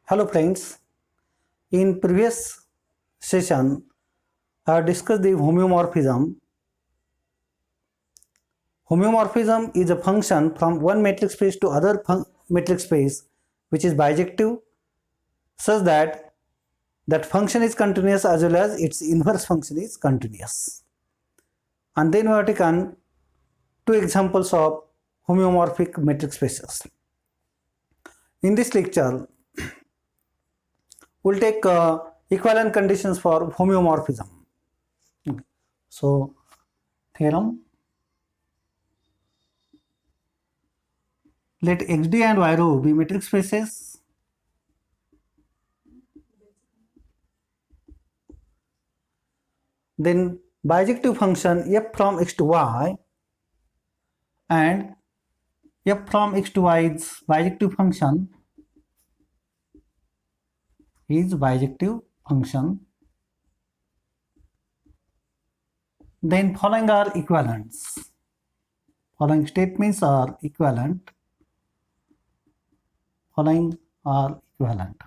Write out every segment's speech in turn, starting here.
Hello friends, in previous session I have discussed the homeomorphism. Homeomorphism is a function from one metric space to other metric space which is bijective such that that function is continuous as well as its inverse function is continuous. And then we have taken two examples of homeomorphic metric spaces. In this lecture, we'll take equivalent conditions for homeomorphism. Okay. So, theorem, let xd and y row be metric spaces then bijective function f from x to y and f from x to y is bijective function then following are equivalents. Following statements are equivalent. Following are equivalent.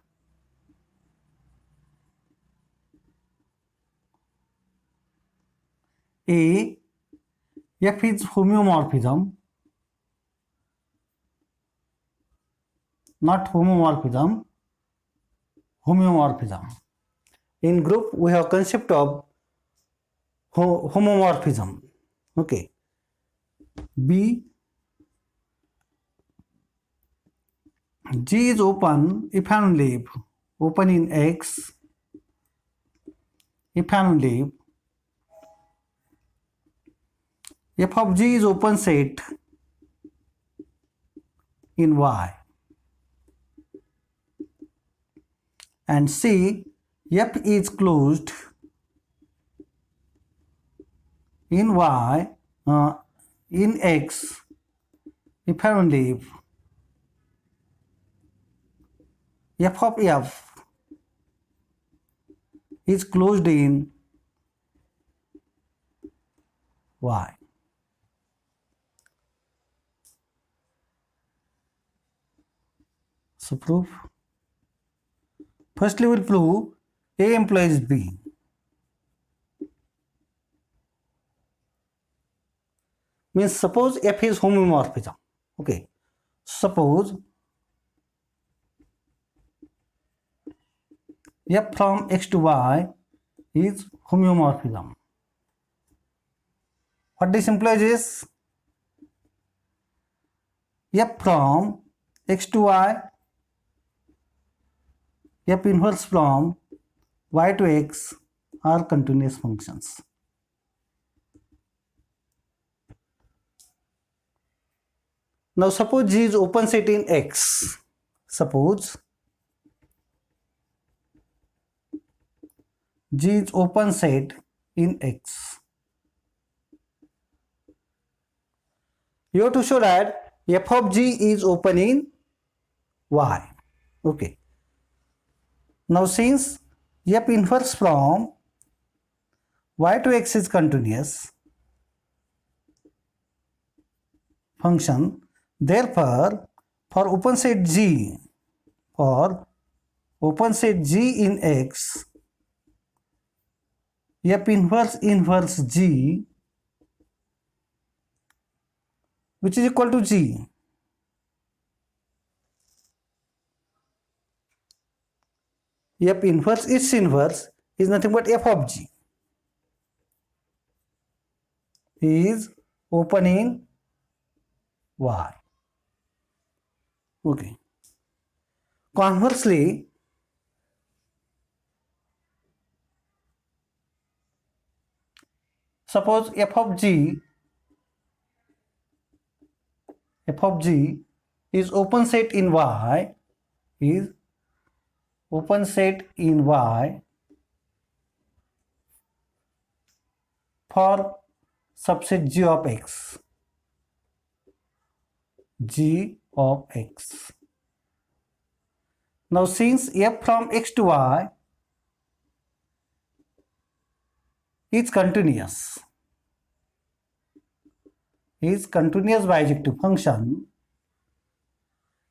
A, f is homeomorphism, not homomorphism, homeomorphism. In group we have concept of homomorphism. Okay. B, G is open if and only if open in X if and only if f of G is open set in Y, and C, f is closed in Y in X if and only if f of f is closed in Y. So proof. Firstly, we'll prove A implies B. Means suppose f is homomorphism. Okay. Suppose f from x to y is homeomorphism. What this implies is f from x to y, f inverse from y to x are continuous functions. Now suppose G is open set in X. Suppose G is open set in X. You have to show that f of G is open in Y. Okay. Now since f inverse from y to x is continuous function, therefore for open set G in X, f inverse G which is equal to G. F inverse its inverse is nothing but f of G is open in Y. Okay. Conversely, suppose f of G is open set in Y for subset G of X. Now since f from x to y is continuous bijective function,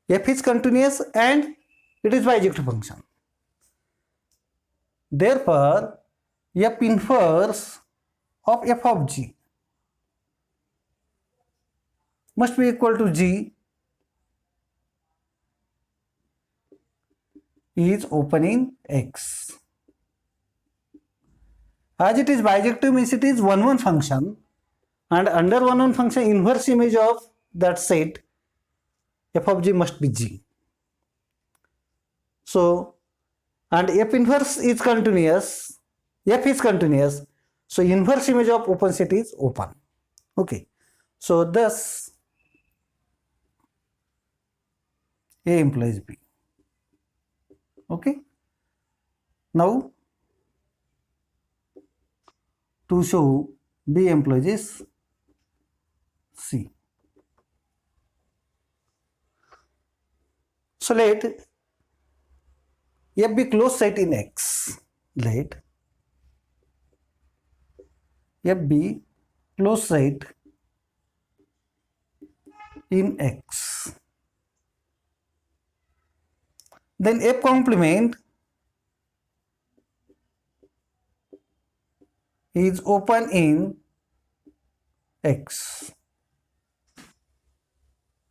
f is continuous and it is bijective function. Therefore, f inverse of f of g must be equal to g is open in X. As it is bijective means it is 1-1 function, and under 1-1 function inverse image of that set f of g must be g. So, and f inverse is continuous, f is continuous, so inverse image of open set is open. Okay, so thus A implies B. Okay, now to show B implies C. So let F be closed set in X. Let F be closed set in X. Then F complement is open in X.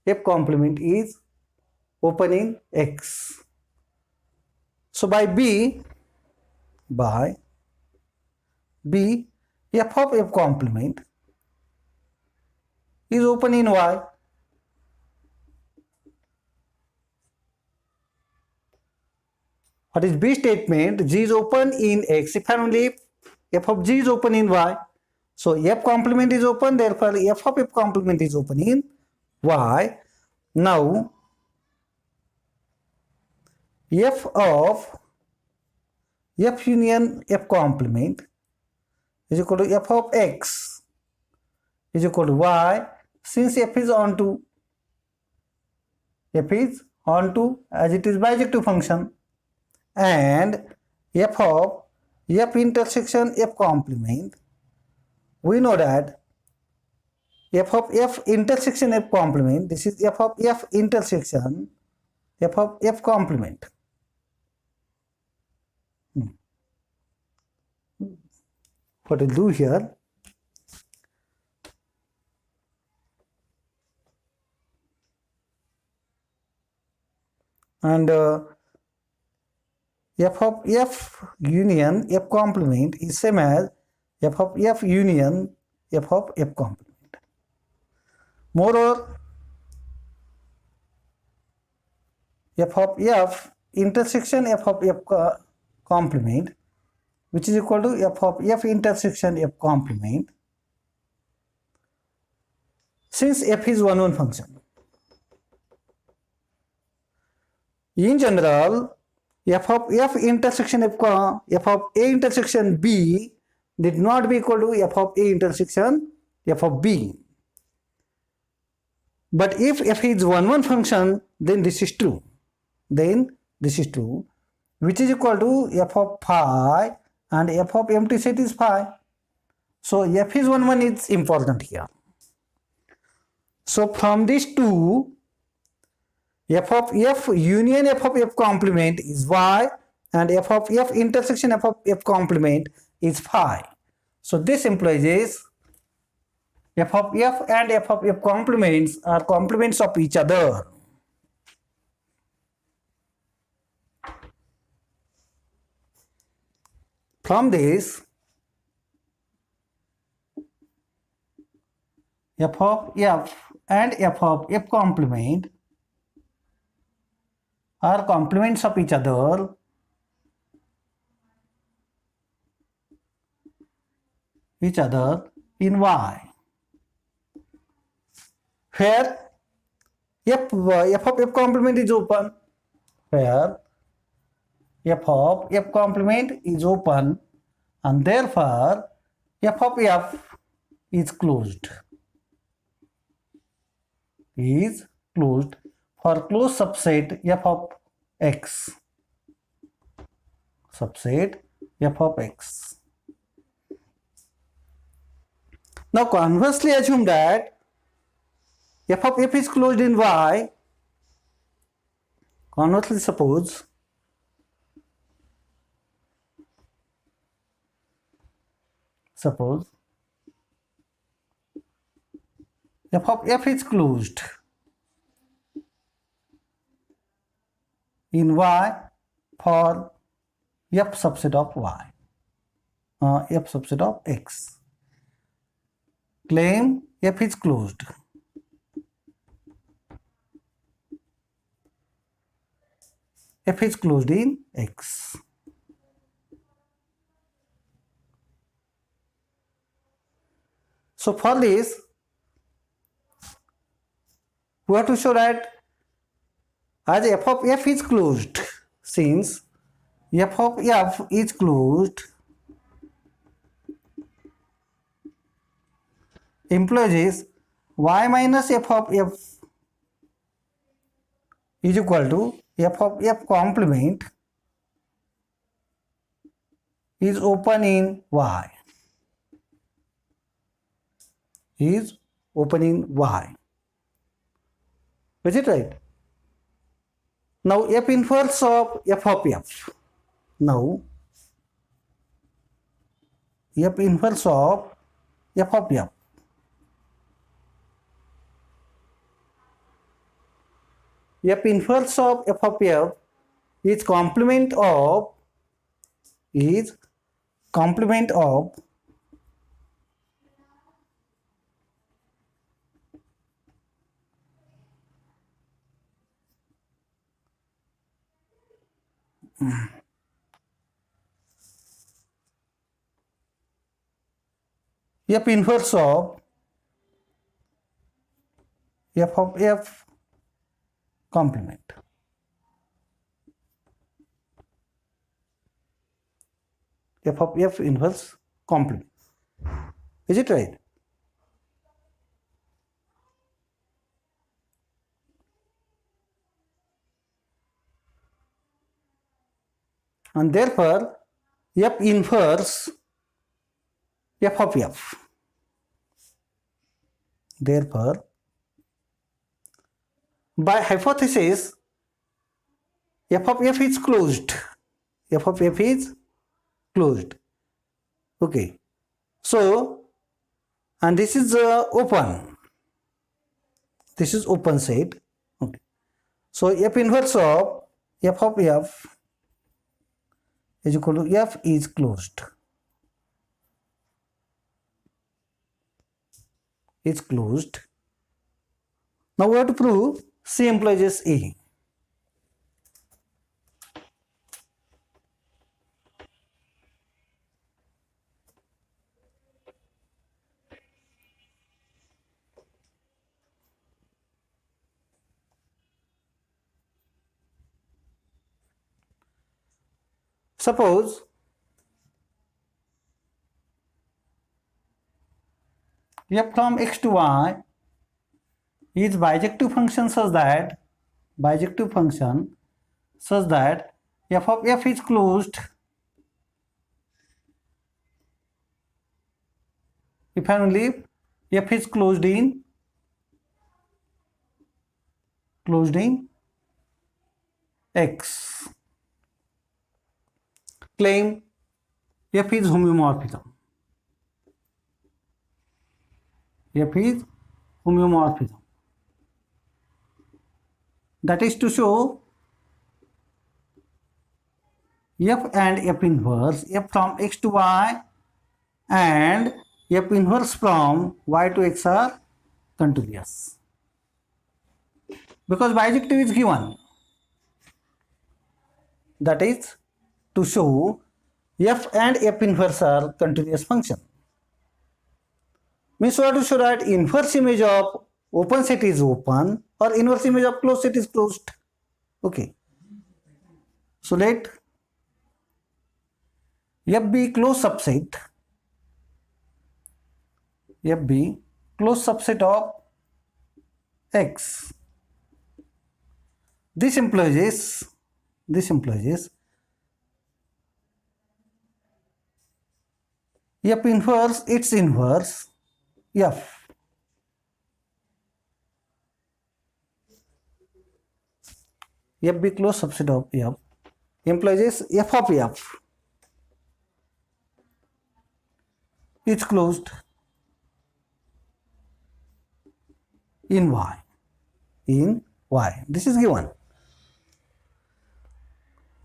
F complement is open in X. So by B, f of F complement is open in Y. What is B statement? G is open in X if and only if f of G is open in Y. So F complement is open, therefore f of F complement is open in Y. Now f of F union F complement is equal to f of X is equal to Y. Since f is onto as it is bijective function, and f of F intersection F complement, we know that f of F intersection F complement, this is f of F intersection f of F complement. What I'll do here, and f of F union F complement is same as f of F union f of F complement. Moreover, f of F intersection f of F complement, which is equal to f of F intersection F complement, since f is 1-1 function. In general, f of F intersection f of A intersection B did not be equal to f of A intersection f of B. But if f is 1-1 function, then this is true. Which is equal to f of phi, and f of empty set is phi. So f is 1-1 is important here. So from these two, f of F union f of F complement is Y, and f of F intersection f of F complement is phi. So this implies f of F and f of F complements are complements of each other. From this, f of F and f of F complement are complements of each other in Y, where f of F complement is open, and therefore f of F is closed for closed subset f of X. Now conversely assume that f of F is closed in Y. Conversely suppose Suppose f of f is closed in y for f subset of y, f subset of x. Claim f is closed. F is closed in x. So for this, we have to show that as f of f is closed, since f of f is closed, implies y minus f of f is equal to f of f complement is open in y. Is open in y. Is it right? Now f inverse of f of f. Now f inverse of f of f. F inverse of f of f is complement of f inverse of f of f complement. F of f inverse complement. Is it right? And therefore f inverse f of f. Therefore, by hypothesis, f of f is closed. F of f is closed. Okay. So, and this is open. This is open set. Okay. So f inverse of f of f is equal to f is closed. Is closed. Now we have to prove C implies A. Suppose f from x to y is bijective function such that f of f is closed if and only if f is closed in x. Claim f is homeomorphism. F is homeomorphism. That is to show f and f inverse, f from x to y and f inverse from y to x are continuous. Because bijective is given. That is to show f and f inverse are continuous function. Means we have to show that inverse image of open set is open or inverse image of closed set is closed. Okay. So let f be closed subset. F be closed subset of x. This implies f inverse its inverse f. F be closed subset of f implies f of f is closed in Y. In Y. This is given.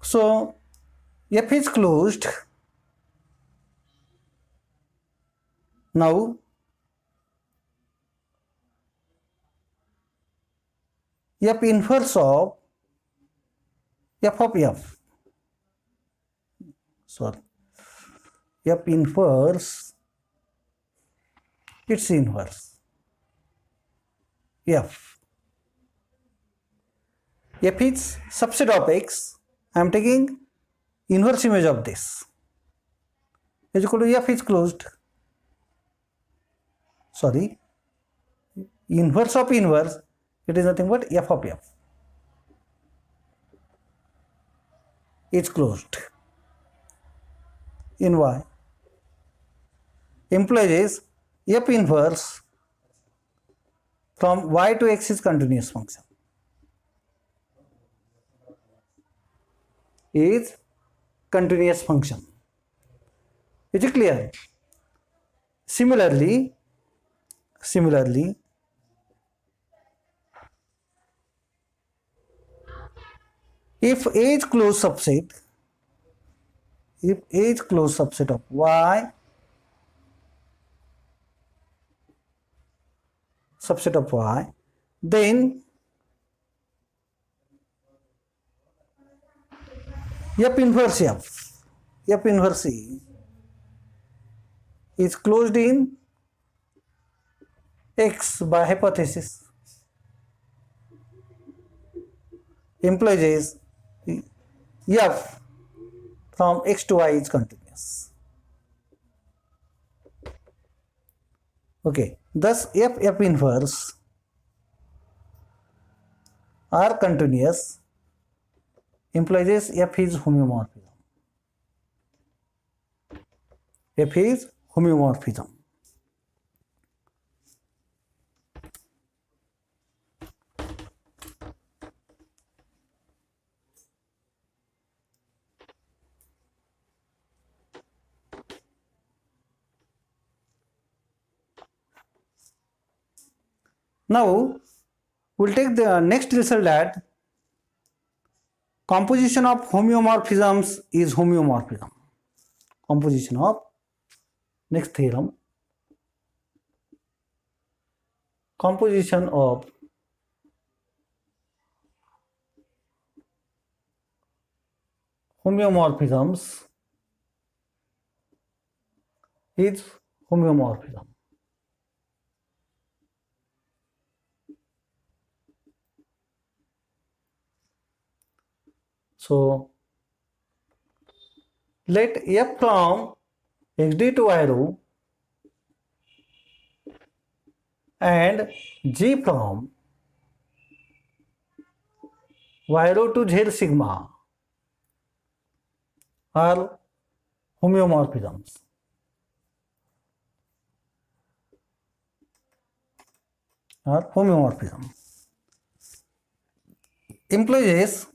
So F is closed. Now F inverse of F of F. Sorry. F inverse, its inverse. F. F is subset of X. I am taking inverse image of this. Is equal to F is closed. Sorry. Inverse of inverse, it is nothing but F of F. Is closed in Y. Implies F inverse from Y to X is continuous function. Is continuous function. Is it clear? Similarly, if A is closed subset, if A is closed subset of Y, subset of Y, then F inverse F, F inverse E is closed in X by hypothesis. Implies F from X to Y is continuous. Okay, thus F inverse are continuous, implies F is homeomorphism. F is homeomorphism. Now we'll take the next result that composition of homeomorphisms is homeomorphism. Composition of, next theorem, composition of homeomorphisms is homeomorphism. So let F from XD to Y row and G from Y row to Z sigma are homeomorphisms. Implies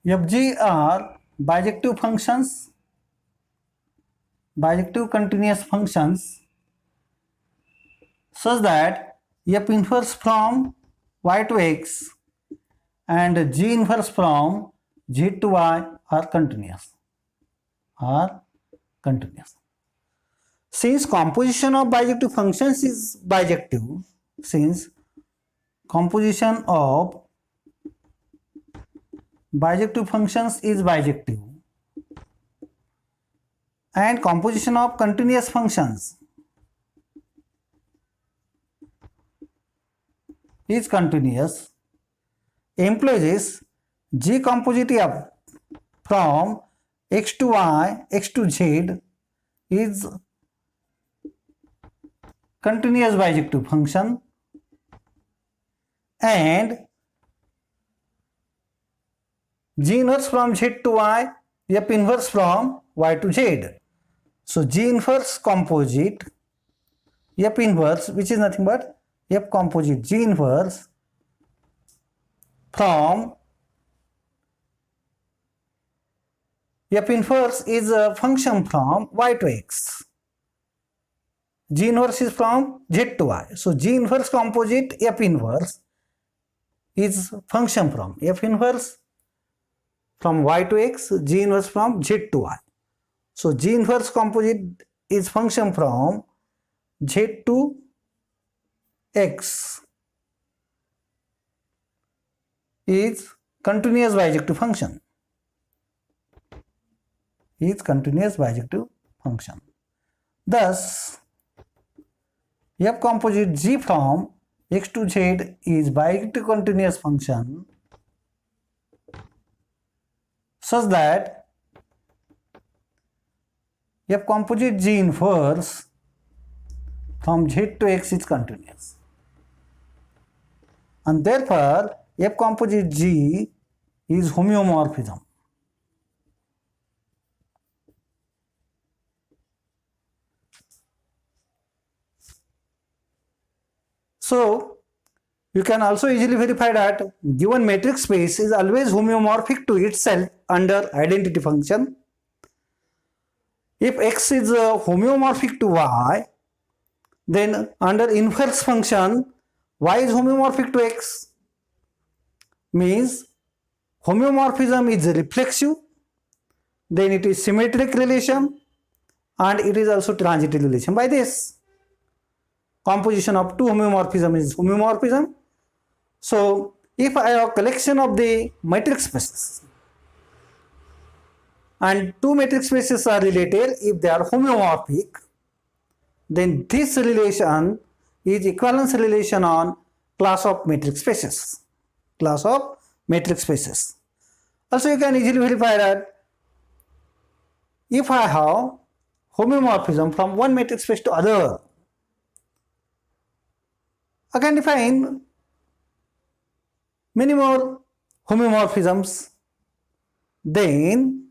Fg are bijective functions, bijective continuous functions such that F inverse from Y to X and G inverse from Z to Y are continuous. Since composition of bijective functions is bijective, since composition of bijective functions is bijective and composition of continuous functions is continuous, implies G composite F from X to Y, X to Z is continuous bijective function and G inverse from Z to Y, F inverse from Y to Z. So G inverse composite F inverse, which is nothing but F composite G inverse from F inverse is a function from y to x. G inverse is from z to y. So G inverse composite F inverse is function from F inverse from y to x, G inverse from z to y. So G inverse composite is function from z to x is continuous bijective function. Is continuous bijective function. Thus, F composite G from x to z is bijective continuous function such that F composite G inverse from z to x is continuous, and therefore F composite G is homeomorphism. So you can also easily verify that given matrix space is always homeomorphic to itself under identity function. If x is homeomorphic to y, then under inverse function y is homeomorphic to x, means homeomorphism is reflexive, then it is symmetric relation, and it is also transitive relation. By this, composition of two homeomorphism is homeomorphism. So if I have a collection of the matrix spaces and two matrix spaces are related, if they are homeomorphic, then this relation is equivalence relation on class of matrix spaces. Class of matrix spaces. Also, you can easily verify that if I have homeomorphism from one matrix space to other, I can define many more homeomorphisms. Then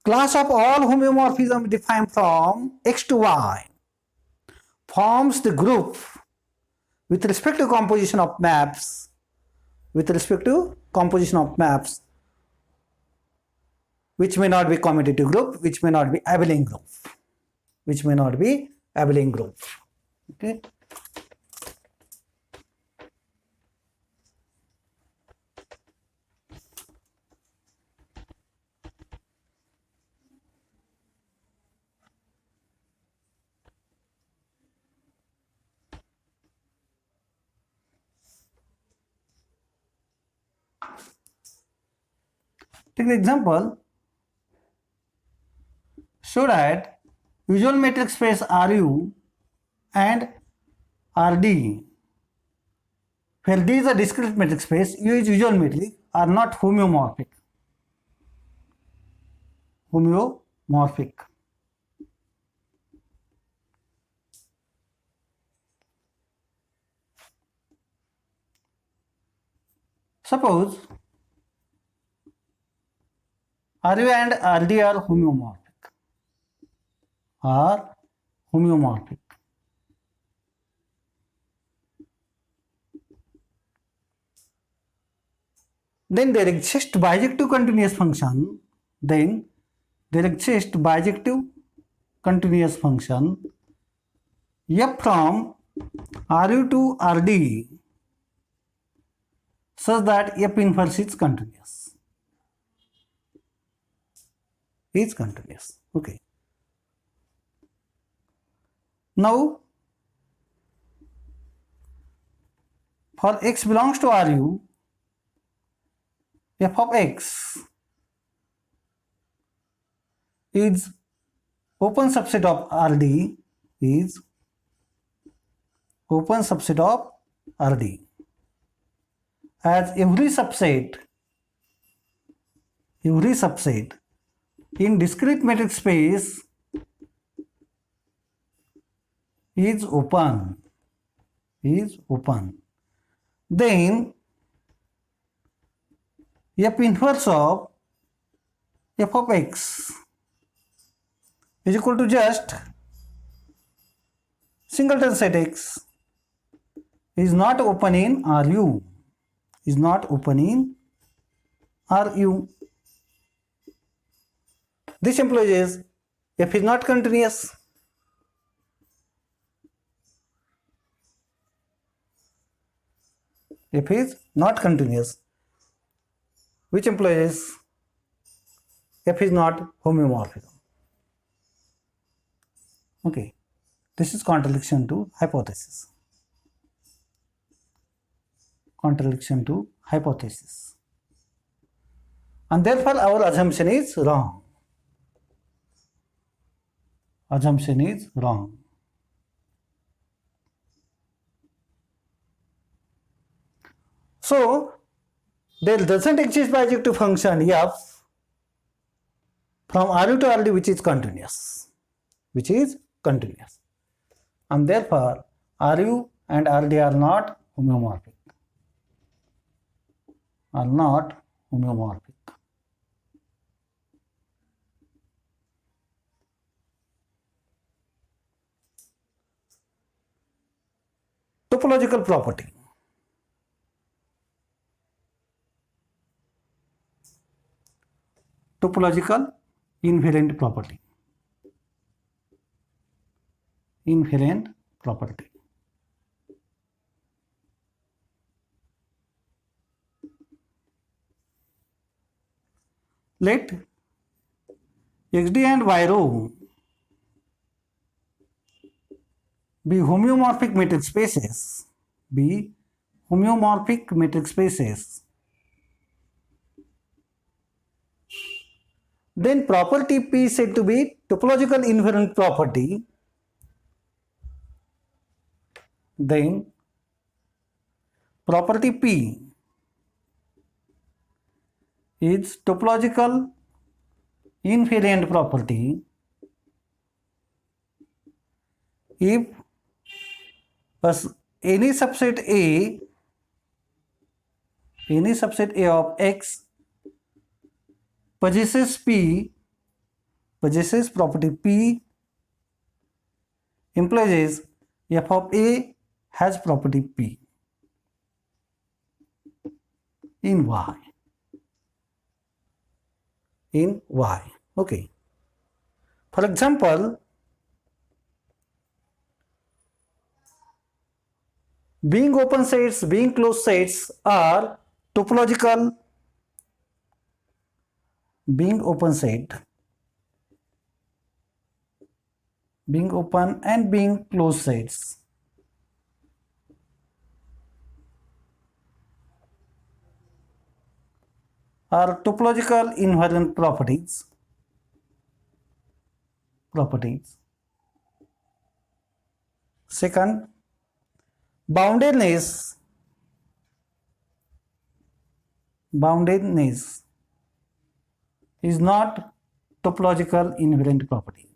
class of all homeomorphism defined from x to y forms the group with respect to composition of maps, which may not be commutative group, which may not be abelian group, Okay. Take the example, show that usual matrix space Ru and Rd, where D is a discrete matrix space, U is usual matrix, are not homeomorphic. Suppose Ru and Rd are homeomorphic. Then there exists bijective continuous function. F from Ru to Rd such that F inverse is continuous. Okay. Now, for x belongs to Ru, f of x is open subset of Rd, as every subset in discrete matrix space is open. Then F inverse of f of x is equal to just singleton set x is not open in Ru. This implies f is not continuous. F is not continuous, which implies f is not homeomorphism. Okay, this is contradiction to hypothesis. Contradiction to hypothesis. And therefore our assumption is wrong. Assumption is wrong. So there doesn't exist bijective function f from RU to RD which is continuous. And therefore RU and RD are not homeomorphic. Topological property. Topological invariant property. Invariant property. Let xd and y row be homeomorphic matrix spaces. Then property P is said to be topological invariant property. Then property P is topological invariant property if any subset A of X possesses property P, implies f of A has property P in Y. Okay. For example, being open sets, being closed sets are topological. Being open and being closed sets are topological invariant properties. Second, boundedness is not topological invariant property.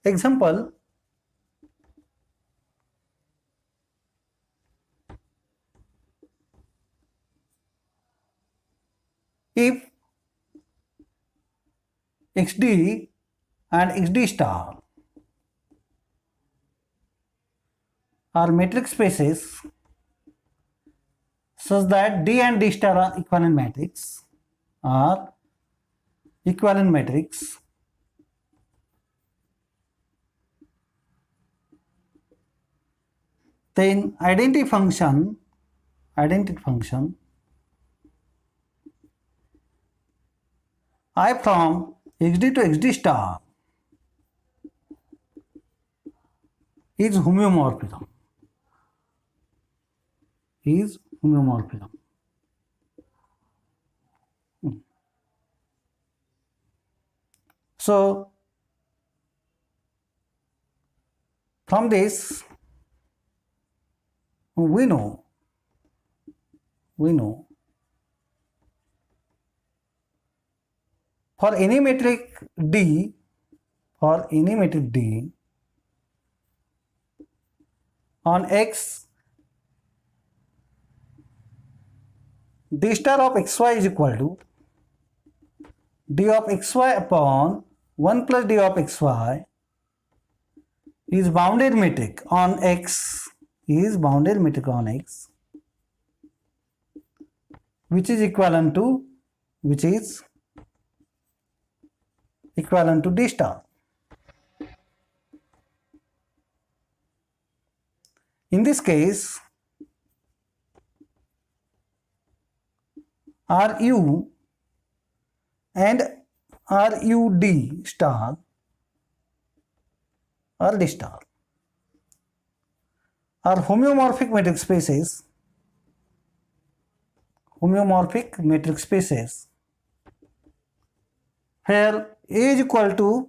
Example, if xd and xd star are matrix spaces such that d and d star are equivalent matrix, then identity function I from xd to xd star is homeomorphism. So from this we know for any metric D on X d star of xy is equal to d of xy upon 1 plus d of xy is bounded metric on x, is bounded metric on x, which is equivalent to d star. In this case, RU and RUD star or D star are homeomorphic metric spaces, where A is equal to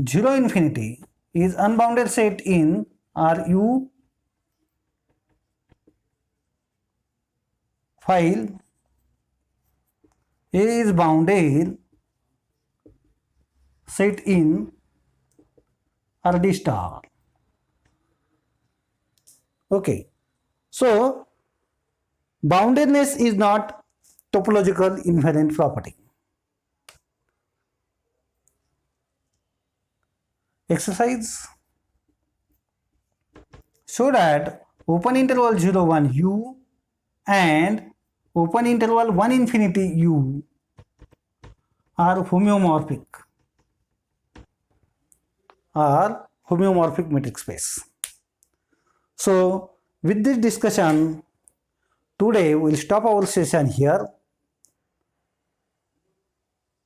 0 infinity is unbounded set in RU file, A is bounded set in RD star. Okay, so boundedness is not topological invariant property. Exercise: show that open interval 0 1 u and open interval 1 infinity u are homeomorphic metric space. So with this discussion, today we will stop our session here.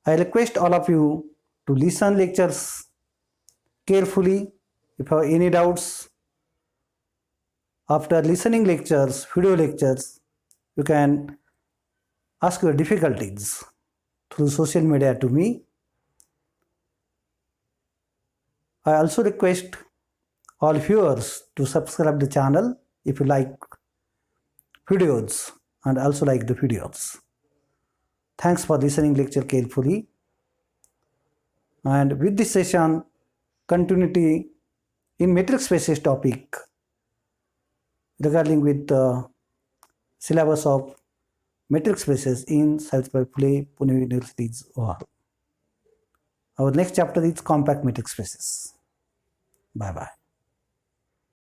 I request all of you to listen lectures carefully. If you have any doubts after listening lectures, video lectures, you can ask your difficulties through social media to me. I also request all viewers to subscribe the channel if you like videos and also like the videos. Thanks for listening lecture carefully. And with this session, continuity in metric spaces topic regarding with the syllabus of metric spaces in Savitribai Phule Pune University's OR. Our next chapter is compact metric spaces. Bye bye.